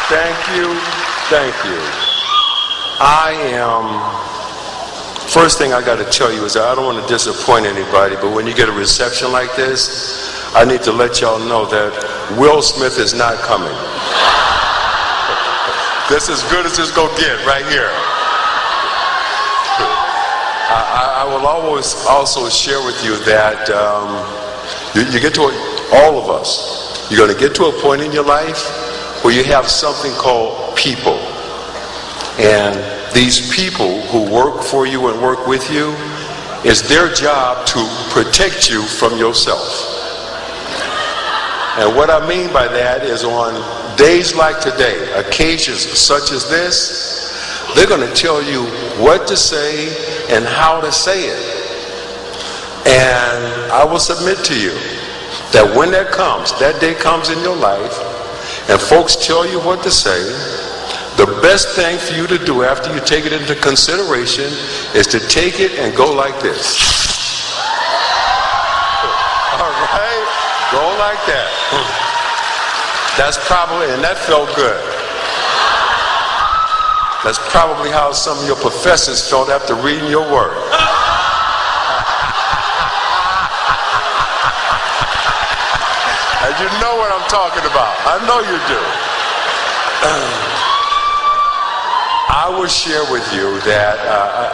thank you, thank you. First thing I got to tell you is I don't want to disappoint anybody, but when you get a reception like this, I need to let y'all know that Will Smith is not coming. This is as good as it's gonna get right here. I will always also share with you that you get to all of us. You're going to get to a point in your life where you have something called people, and these people who work for you and work with you, it's their job to protect you from yourself. And what I mean by that is on days like today, occasions such as this, they're going to tell you what to say and how to say it. And I will submit to you that when that day comes in your life, and folks tell you what to say, the best thing for you to do after you take it into consideration is to take it and go like this. All right? Go like that. That's probably, and that felt good. That's probably how some of your professors felt after reading your work. And you know what I'm talking about. I know you do. I will share with you that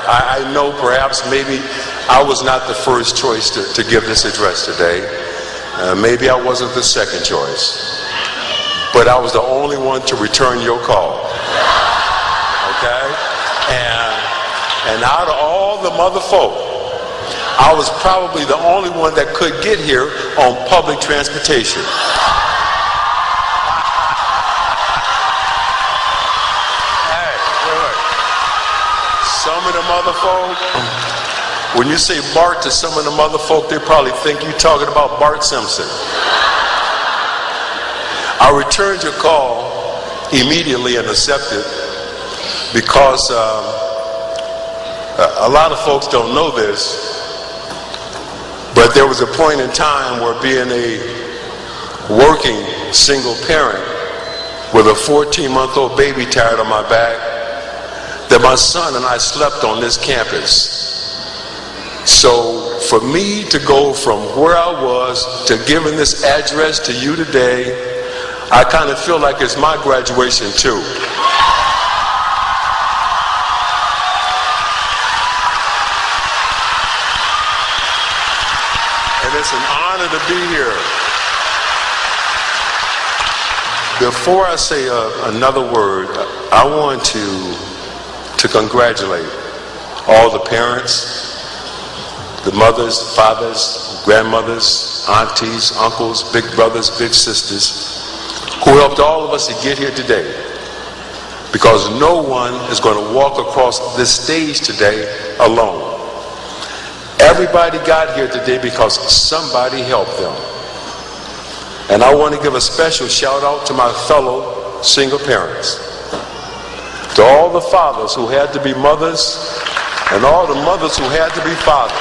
I know perhaps maybe I was not the first choice to give this address today. Maybe I wasn't the second choice. But I was the only one to return your call. Okay? And out of all the mother folk, I was probably the only one that could get here on public transportation. Hey, wait. Some of the mother folk, when you say Bart to some of the mother folk, they probably think you're talking about Bart Simpson. I returned your call immediately and accepted because a lot of folks don't know this, but there was a point in time where being a working single parent with a 14-month-old baby tied on my back, that my son and I slept on this campus. So for me to go from where I was to giving this address to you today, I kind of feel like it's my graduation too. And it's an honor to be here. Before I say another word, I want to congratulate all the parents, the mothers, fathers, grandmothers, aunties, uncles, big brothers, big sisters, who helped all of us to get here today. Because no one is going to walk across this stage today alone. Everybody got here today because somebody helped them. And I want to give a special shout out to my fellow single parents. To all the fathers who had to be mothers, and all the mothers who had to be fathers.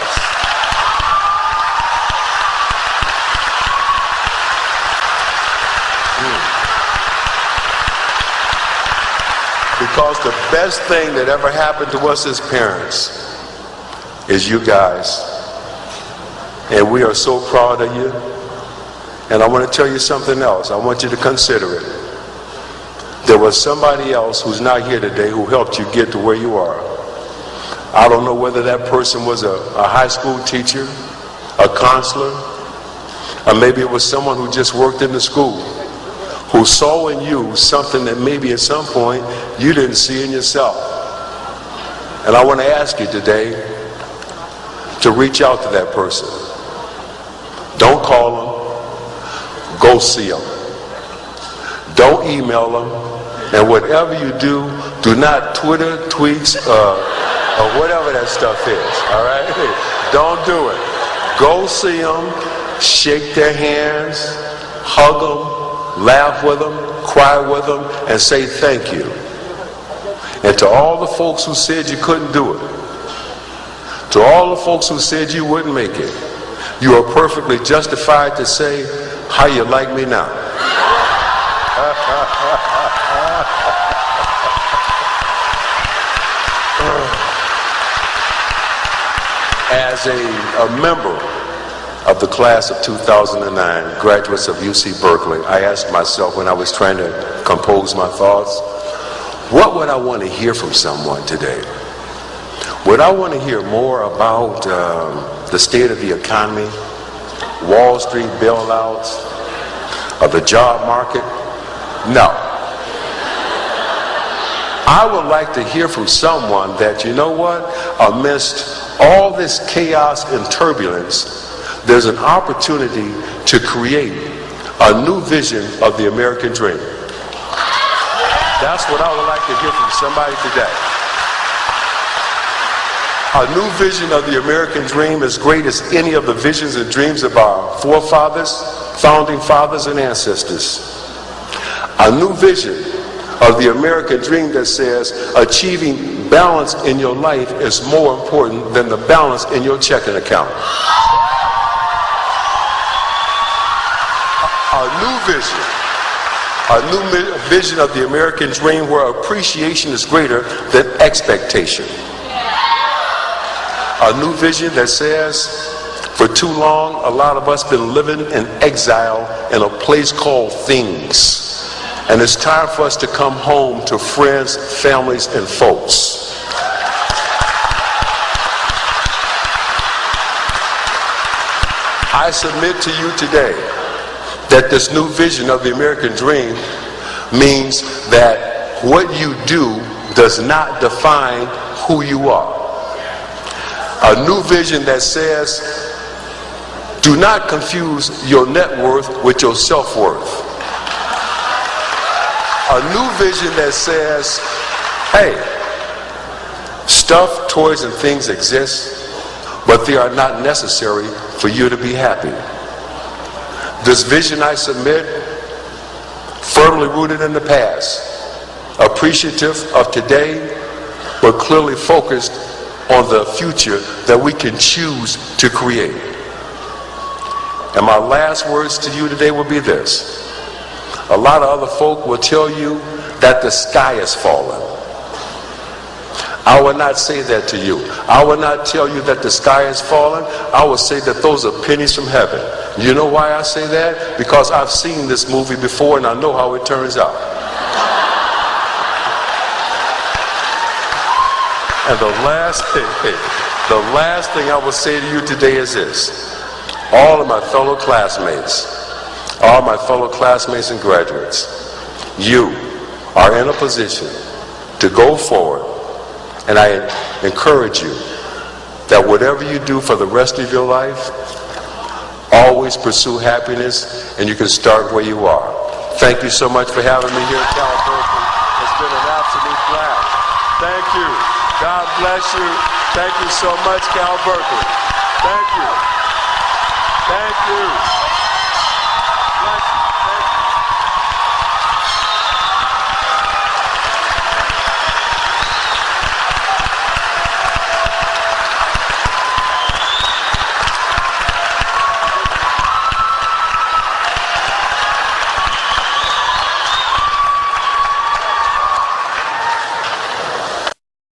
Because the best thing that ever happened to us as parents is you guys. And we are so proud of you. And I want to tell you something else. I want you to consider it. There was somebody else who's not here today who helped you get to where you are. I don't know whether that person was a high school teacher, a counselor, or maybe it was someone who just worked in the school, who saw in you something that maybe at some point you didn't see in yourself. And I want to ask you today to reach out to that person. Don't call them. Go see them. Don't email them. And whatever you do, do not Twitter, tweets, or whatever that stuff is. All right? Don't do it. Go see them. Shake their hands. Hug them. Laugh with them, cry with them, and say thank you. And to all the folks who said you couldn't do it, to all the folks who said you wouldn't make it, you are perfectly justified to say, how you like me now? As a member of the class of 2009, graduates of UC Berkeley, I asked myself when I was trying to compose my thoughts, what would I want to hear from someone today? Would I want to hear more about the state of the economy, Wall Street bailouts, of the job market? No. I would like to hear from someone that, you know what, amidst all this chaos and turbulence, there's an opportunity to create a new vision of the American dream. That's what I would like to hear from somebody today. A new vision of the American dream as great as any of the visions and dreams of our forefathers, founding fathers, and ancestors. A new vision of the American dream that says achieving balance in your life is more important than the balance in your checking account. A new vision of the American dream where appreciation is greater than expectation. A new vision that says, for too long, a lot of us been living in exile in a place called things. And it's time for us to come home to friends, families, and folks. I submit to you today that this new vision of the American dream means that what you do does not define who you are. A new vision that says, do not confuse your net worth with your self-worth. A new vision that says, hey, stuff, toys, and things exist, but they are not necessary for you to be happy. This vision I submit, firmly rooted in the past, appreciative of today, but clearly focused on the future that we can choose to create. And my last words to you today will be this. A lot of other folk will tell you that the sky is falling. I will not say that to you. I will not tell you that the sky is falling. I will say that those are pennies from heaven. You know why I say that? Because I've seen this movie before and I know how it turns out. And the last thing I will say to you today is this. All of my fellow classmates, and graduates, you are in a position to go forward, and I encourage you that whatever you do for the rest of your life, always pursue happiness, and you can start where you are. Thank you so much for having me here at Cal Berkeley. It's been an absolute blast. Thank you. God bless you. Thank you so much, Cal Berkeley. Thank you. Thank you.